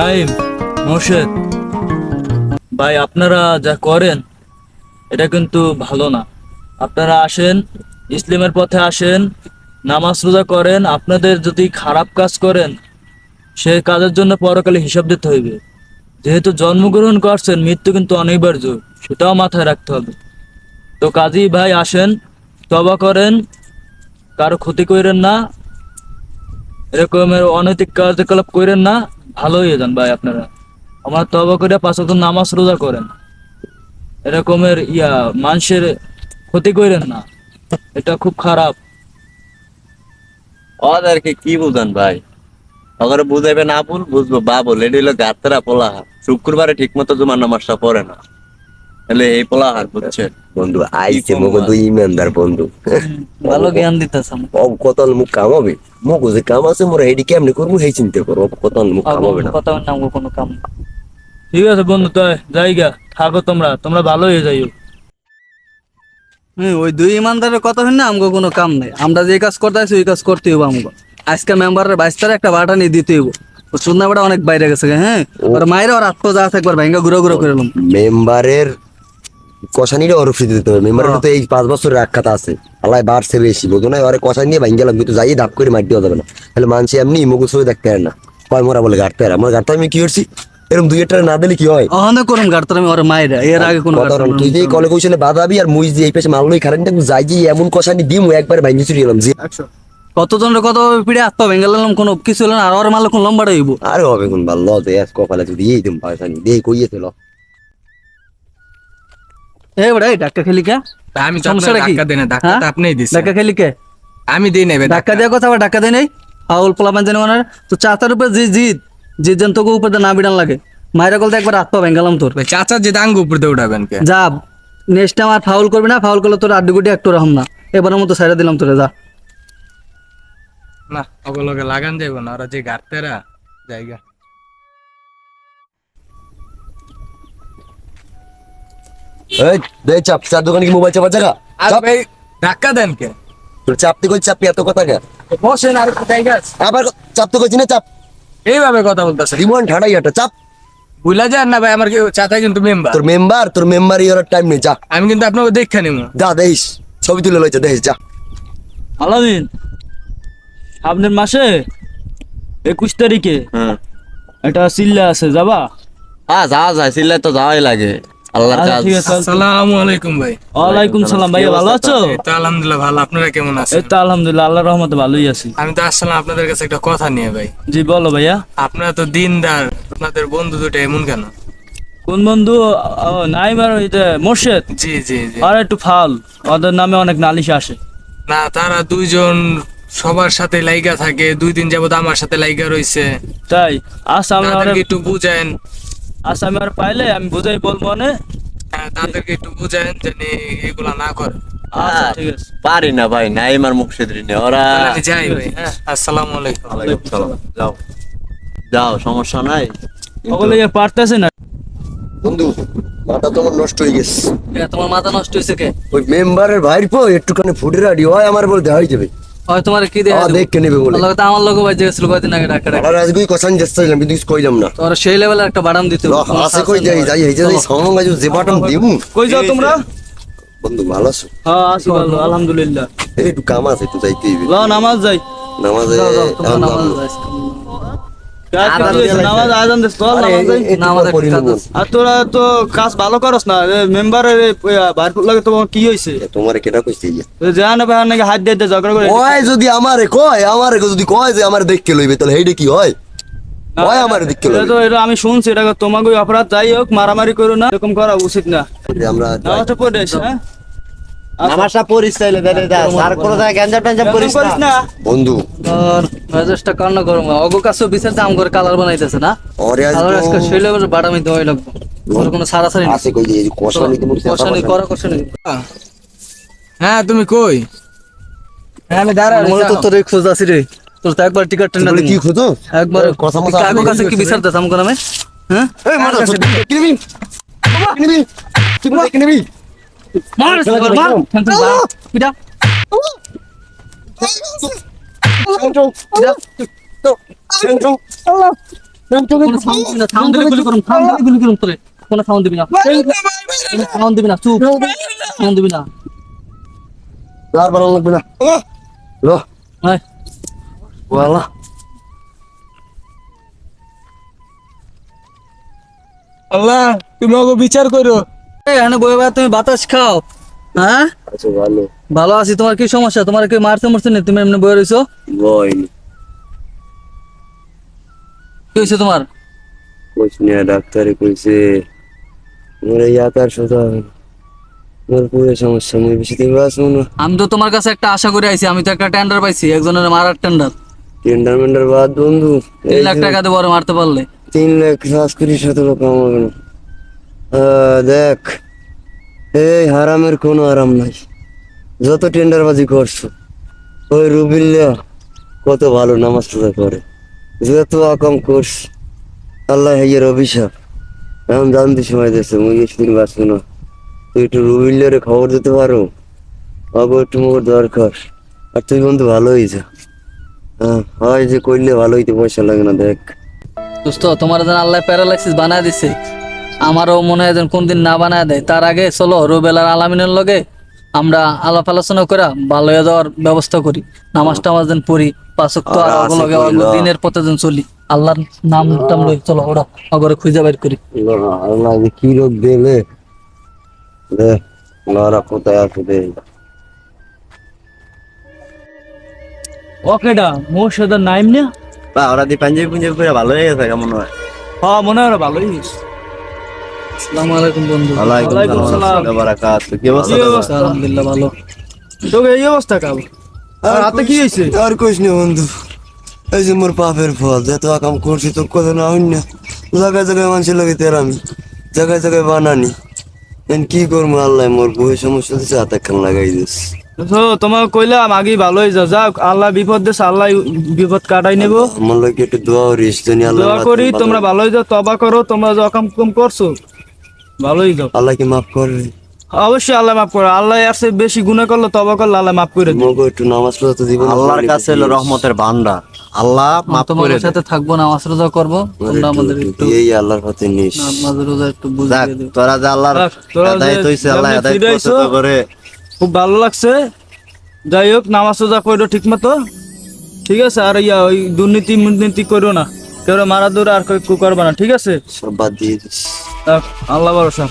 Time Morshed ভাই, আপনারা যা করেন এটা কিন্তু ভালো না। আপনারা আসেন, ইসলামের পথে আসেন, নামাজ রোজা করেন। আপনাদের যদি খারাপ কাজ করেন সে কাজের জন্য পরকালে হিসাব দিতে হইবে। যেহেতু জন্মগ্রহণ করছেন, মৃত্যু কিন্তু অনিবার্য, সেটাও মাথায় রাখতে হবে। তো কাজী ভাই আসেন, তওবা করেন, কারো ক্ষতি করেন না, এরকমের অনৈতিক কার্যকলাপ করেন না, ভালো হয়ে যান ভাই আপনারা। আমার তওবা করে 5 ওয়াক্ত নামাজ রোজা করেন, এরকমের মানুষের ক্ষতি করেন না, এটা খুব খারাপ। ওদেরকে কি বুঝান ভাই? ওখানে বুঝাইবে না বল, বুঝবো বা বল। এটি হলো গাত্রা পোলাহার, শুক্রবারে ঠিক মতো জুমার নামাজটা পড়ে না, তাহলে এই পোলাহার বুঝছে। বন্ধু আইছে কম মগো ভাই? দুই ইমানদার বন্ধু। ভালো জ্ঞান দিতেছ কত মুখ কামাবে, মগো যে কাম আছে মোরা এডি কেমনে করবো সেই চিন্তা করবো। কত মুখ কামাবে না। কথা নাম কোনো কাম না। ঠিক আছে বন্ধু, তো জায়গা থাকো, তোমরা তোমরা ভালো হয়ে যাইও। ওই দুই ইমানদারের কথা হই না, আমগো কোনো কাম নাই। আমরা যে কাজ করতে আছি ওই কাজ করতে হইব আমগো। আজকে মেম্বারের 22 তারিখ একটা বাটা নিয়ে দিতে হইব। ও সুন্না বাটা অনেক বাইরে গেছে, হ্যাঁ। ওর মায়ের ওর আত্ম যা আছে একবার ভাঙ্গা গুঁড়ো গুঁড়ো করে এলাম। মেম্বারের কষানিটা ওর ফ্রি দিতে হবে। মেম্বারের তো এই 5 বছরের আখ্যাত আছে, আল্লাহ বাড়ছে বেশি বোধ নয়। ওরে কষানি নিয়ে ভাঙ্গা লাগবে, তো যাই দাপ করে মার দেওয়া যাবে না। তাহলে মানুষ এমনি মগু ছবি দেখতে পারে না, কয় মোরা বলে গাড়তে পারে। আমার গাড়তে আমি কি করছি, এরকম দুই একটা না দিলে কি হয়? অহনে করুম গাড়তার আমি ওর মায়ের, এর আগে কোনো কথা বলেন, তুই যে কলে কৌশলে বাধাবি আর মুই যে এই পেছে মালগুলোই খারেন যাই যে এমন কষানি দিম একবার ভাঙ্গি চুরি গেলাম যে। কতজনের কত পিড়ে আত্ম ভেঙ্গা লাম, কোনো কিছু হলো না। আর ওর মালে কোন লম্বাটা হইব। আরে হবে কোন ভালো লজ এস কপালে যদি এই দিম পয়সানি দেই কইয়েছে ল। এই বড় এই ধাক্কা খেলি কে? তা আমি তো সমস্যাটা আপনার কি? ধাক্কা দেই না, ধাক্কা হ্যাঁ? তো আপনিই দিছেন। ধাক্কা খেলি কে? আমি দেই নাই ভাই ধাক্কা দেওয়ার কথা আবার ধাক্কা দেয় নাই। আউল পোলা পাঞ্জানি ওনার তো চাচার উপরে যে জিদ জন তোকে উপরে না বিড়ান লাগে। মায়েরা বলতে একবার আত্মা ভেঙ্গালাম তোর। ভাই চাচা যে দাঙ্গ উপর দিয়ে উঠাবেন কে? যা নেক্সট টাইম আর ফাউল করবি না, ফাউল করলে তোর আড্ডুগুটি একটু রহম না। এবারের মতো সাইডে দিলাম তোরে, যা। না অগলগে লাগান যাইব না, ওরা যে গাড়তেরা জায়গা। এই দে চাপ, চার দোকানে কি মোবাইল চাপা জায়গা? আর চাপ। ভাই ধাক্কা দেন কে? তোর চাপতে কই চাপি এত কথা কে? বসেন আর একটু জায়গা আছে। আবার চাপতে কইছি না চাপ। এইভাবে কথা বলতেছেন, রিমন ঠাড়াই একটা চাপ। ভুলা যান না ভাই, আমার কি চাচা কিন্তু মেম্বার। তোর মেম্বার ইয়ার টাইম নেই, যা আমি কিন্তু আপনাকে দেখে নিব। যা দেখিস, ছবি তুলে লইছে দেখিস, যা। আলামিন, সামনের মাসে 21 তারিখে একটা চিল্লা আছে, যাবা? হ্যাঁ যা যায়, সিল্লাই তো যাওয়াই লাগে, আল্লাহর আচ্ছা, কাজ। ঠিক আছে। আসসালামু আলাইকুম ভাই। ওয়ালাইকুম সালাম ভাইয়া, ভালো আছো? এই তো আলহামদুলিল্লাহ ভালো, আপনারা কেমন এই আছেন? তো আলহামদুলিল্লাহ, আল্লাহর রহমতে ভালোই আছি। আমি তো আসলাম আপনাদের কাছে একটা কথা নিয়ে ভাই। জি বলো ভাইয়া। আপনারা তো দিনদার, আপনাদের বন্ধু দুটো এমন কেন? কোন বন্ধু? নাইমার ওই যে মোর্শেদ, জি জি জি। আর একটু ফাউল, ওদের নামে অনেক নালিশ আসে। না তারা দুইজন সবার সাথে লাইগা থাকে, 2 দিন যাবত আমার সাথে লাইগা রইছে। তাই আচ্ছা, আমি তাদেরকে একটু বুঝায়েন। আমি আর পাইলে আমি বুঝাই বলবো না। হ্যাঁ, তাদেরকে একটু বুঝায়েন জানি এগুলা না করে। আচ্ছা ঠিক আছে। পারি না ভাই, নাইমার মুর্শিদের নে ওরা। তাহলে আমি যাই ভাই, হ্যাঁ আসসালামু আলাইকুম। ওয়ালাইকুম সালাম। যাও যাও, সমস্যা নাই। ওগুলো পারতেছে না। বন্ধু মাথা তোমার নষ্ট হয়ে গেছে। তোমার মাথা নষ্ট হয়েছে কে? ওই মেম্বারের ভাইর পো একটুখানি ফুটে রাডি হয় আমার বলতে হয় যাবে। হয় তোমার কি দেয়? দেখে নেবে বলে আমার লোক বাজে গেছিল কয়দিন আগে ধাক্কা ধাক্কা। আর আজকেই কষান যাচ্ছিলাম কিন্তু কিছু কইলাম না। তোর সেই লেভেলের একটা বাদাম দিতে হবে। আছে কই যাই যাই এই যে সামনে যে বাটন দিমু। কই যাও তোমরা? বন্ধু ভালো আছো? হ্যাঁ আছি ভালো আলহামদুলিল্লাহ। এই একটু কাম আছে, একটু যাইতে হইবে। ল নামাজ যাই। নামাজে তোমার নামাজ নামাজ আজান দিস, চল নামাজ যাই। নামাজ পড়ি নেবো। আর তোরা তো কাজ ভালো করস না, মেম্বারের বাইর লাগে তোমার কি হয়েছে? তোমারে কেটা কইছি জানা ভাই নাকি হাত দিয়ে দিয়ে ঝগড়া করে? ওই যদি আমারে যদি কয় যে আমার দেখকে লইবে তাহলে হেইডে কি হয়? ওই আমারে দেখকে এটা লইবে। তো এটা আমি শুনছি, এটা তোমাকে অপরাধ। যাই হোক, মারামারি করো না, এরকম করা উচিত না। আমরা নামাজটা পড়ে এসো, হ্যাঁ? নামাজটা পড়িস তাইলে আর কোনো জায়গায় গ্যাঞ্জাম ট্যাঞ্জাম করিস না। বন্ধু তোর মেজাজটা কান্না গরম। অগো কাছে বিচার দাম করে কালার বানাইতেছে না। ওরে কালার আজকে আজ সেই লেভেলের বাদামি দেওয়াই লাগবে। তোর কোনো সারাসারি আছে কই যে কষা নিতে মুরছে কষানি করা কষানি। হ্যাঁ তুমি কই? হ্যাঁ আমি দাঁড়া মনে তো তোর খোঁজ আছি রে। তোর তো একবার টিকিট টেনে বলে দিবি। কি খুঁজো একবার কথা মতো কাকু কাছে কি বিচার দিতাম কোন আমি? হ্যাঁ? এই মার কিনবি কিনবি কিনবি মার মার। পিটা। সেন্ট্রো কোনো সাউন্ড দিবি না, সাউন্ড দিলে গুলি করুম, সাউন্ড দিলে গুলি করুম তোরে। কোনো সাউন্ড দিবি না, কোনো সাউন্ড দিবি না, চুপ, সাউন্ড দিবি না। আর ভালো লাগবে না লো আয়। ওয়ালা আল্লাহ তুমি ওকে বিচার করো। এই এখানে বয়ে বয়ে তুমি বাতাস খাও, হ্যাঁ? আচ্ছা ভালো ভালো আছি। তোমার কি সমস্যা? তোমার কি মারতে মরছে না? তুমি এমনি বয়ে রইছো? বইনি কি হয়েছে তোমার? কইস না ডাক্তারে কইছে মোরে ইয়াকার সোজা মোর পুরো সমস্যা মুই বেশি দিন বাঁচবো না। আমি তো তোমার কাছে একটা আশা করে আইছি। আমি তো একটা টেন্ডার পাইছি, একজনের মারার টেন্ডার। টেন্ডার মেন্ডার বাদ বন্ধু 3 লাখ টাকা দিয়ে বড় মারতে পারলে। 3,17,000 কামাবে না। দেখ এই হারামের কোনো আরাম নাই। যত টেন্ডারবাজি করছো ওই রুবিল্লা কত ভালো নামাজ রোজা করে, যত আকাম করছ আল্লাহ হেয়ের অভিশাপ। এখন জানতে সময় দিচ্ছে মুই বেশি দিন বাঁচবো না। তুই একটু রুবিল্লারে খবর দিতে পারো, আবার একটু মোর দরকার। আর তুই বন্ধু ভালো হয়েছে, হ্যাঁ হয় যে করলে ভালো হইতে পয়সা লাগে না। দেখ দোস্ত, তোমার যেন আল্লাহ প্যারালাইসিস বানায় দিছে, আমারও মনে হয় যেন কোনদিন না বানায় দেয়। তার আগে চলো রুবেল আর আলামিনের লগে আমরা আলাপ আলোচনা করে ভালো হয়ে যাওয়ার ব্যবস্থা করি। নামাজ টামাজ যেন পড়ি, 5 ওয়াক্ত আর ওগুলো লগে ওগুলো দিনের পথে যেন চলি। আল্লাহর নাম টাম লই চলো ওরা অগরে খুঁজে বের করি। আল্লাহ যে কি রোগ দিলে রে, লড়া কোথায় আছে রে? ওকেডা মোর্শেদার নাইম না? বা ওরা দিয়ে পাঞ্জাবি পুঞ্জাবি করে ভালো হয়ে গেছে কেমন হয়। হ্যাঁ মনে হয় ওরা ভালোই হয়েছে। আসসালামু আলাইকুম বন্ধু। ওয়ালাইকুম আসসালাম ওয়া বারাকাতুহু। কি অবস্থা দাদা? আলহামদুলিল্লাহ ভালো। তোকে এই অবস্থা কাল আর হাতে কি হয়েছে? আর কইস না বন্ধু, এই যে মোর পাপের ফল, যত আকাম করছি তো কত না হইন না। জায়গায় জায়গায় মানুষের লাগে তেরামি, জায়গায় জায়গায় বানানি। এখন কি করবো আল্লাহ মোর বই সমস্যা দিচ্ছে, হাতে খান লাগাই দিস। তো তোমাকে কইলাম আগেই ভালো হয়ে যাও। যাক আল্লাহ বিপদ দেশ, আল্লাহ বিপদ কাটাই নেবো। আমার লাগে একটু দোয়া করিস জানি আল্লাহ দোয়া করি তোমরা ভালো হয়ে যাও, তবা করো। তোমরা যে অকাম কুম করছো ভালো হয়ে যাও। আল্লাহ কি মাফ করবে? অবশ্যই আল্লাহ মাফ করে। আল্লাহ আর সে বেশি গুনাহ করলো তবা করলে আল্লাহ মাফ করে দিবে। মগো একটু নামাজ পড়া তো জীবন আল্লাহর কাছে হলো রহমতের ভান্ডার, আল্লাহ মাফ করে তোমাদের দেয়। সাথে থাকবো, নামাজ রোজা করবো। তোমরা আমাদের একটু এই আল্লাহর পথে নিস। নামাজ রোজা একটু যাক বুঝিয়ে দিও। তোরা যে আল্লাহর যাক, তোরা যে হেদায়েত হইছে, আল্লাহ যেমনি হেদায়েত ফিরে আইছো, পছন্দ করে। খুব ভালো লাগছে। যাই হোক নামাজ রোজা করো ঠিক মতো, ঠিক আছে? আর ইয়া ওই দুর্নীতি মুর্নীতি করো না, কেউ মারা দৌড়া আর কেউ করবা না, ঠিক আছে? সব বাদ দিয়ে দিস। যাক, আল্লাহ ভরসা।